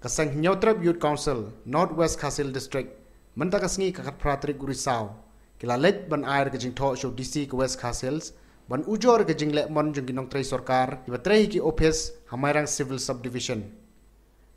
Kasang Nyotrap Youth Council, Northwest Khasil District, Mentakasngi kakat pratrik Gurisau, kila lek ban air ke jing talk show DC ke West Khasils, ban ujor ke jing lek mon jing ginong trei sorkar, iba trei ki opes Hamairang Civil Subdivision.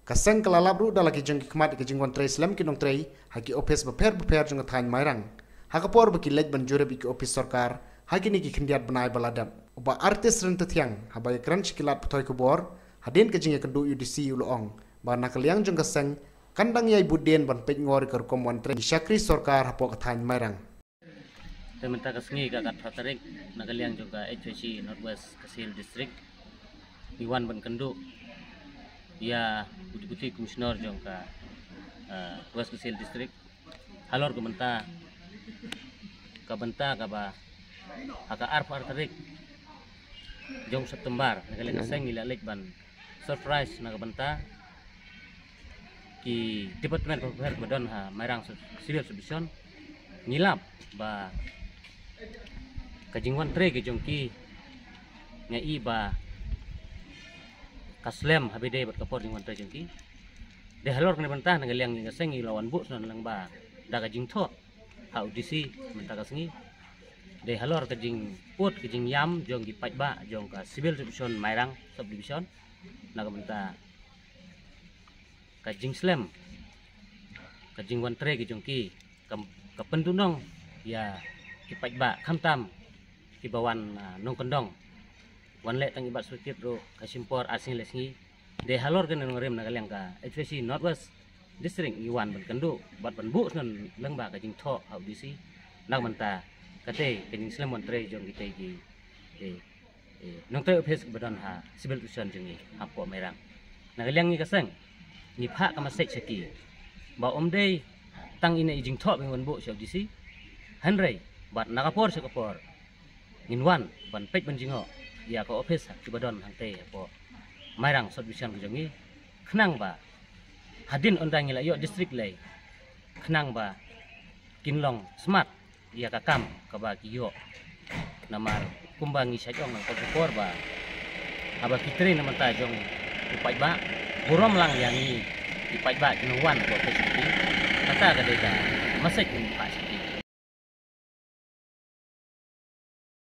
Kasang kelalap ru dalaki jing kmat ke jing wan trei slam kinong trei, haki opes beper jing thain Mairang. Hakapor baki lek ban jurep ki opes sorkar, haki ni ki kendiat banai baladam. Uba artis rentetiang, habaya crunch kilat putoi kubor, hadin ke jing kendu UDC uloong. Ban nakaliang jeng kaseng kandang yai budien ban pek ngor ke komon tre syakri sorkar hapok thain Mairang. Teminta kasngi kakat patarik nakaliang juga HWC Northwest Khasil District Iwan ban kendu ya putih-putih komisioner jong ka West Khasil District halor ke benta ka ba aka arf artarik jong September nakaliang kaseng ilalek ban surprise na benta ki Departemen Perhubungan Badan Mairang Civil Subdivision ngilap ba kajingwan tre ke jongki ngai ba kaslem habide bat kapor jingwan tre jongki de halor kene bentah nagaliang ngi sengi lawan bu nan lang ba da kajing tho ha udisi menta kasngi de halor kajing put kajing yam jong gi ba jong ka Civil Subdivision Mairang Subdivision naga benta kajing slem kajing wan tre ke jongki kapendunong ya kipat ba kamtam kibawan nong kendong wan le tang ibat sukit ro kasimpor asing lesngi de halor kan nong rem nakaliang ka HWC Northwest District iwan ban kendu bat ban bu nan leng ba kajing tho audisi nak menta kate kajing slem wan tre jong kita gi nong tre office badan Civil Subdivision jengi hapo Mairang nakaliang ni kaseng ni pha kamasek seki ba omdei tang ina ijing tho bengon bu audisi hanrei bat nakapor sekapor nginwan ban pek banjingo ya ko office kibadon hangte po Mairang Subdivision kejongi khnang ba hadin ondang ila yo district lay khnang ba kinlong smart ya kakam ka ba kiyo namar kumbangi sajong nang kopor ba aba kitri namanta jong upai ba burom lang yangi ipai ba kinwan ko office kata ka deda masek ni pas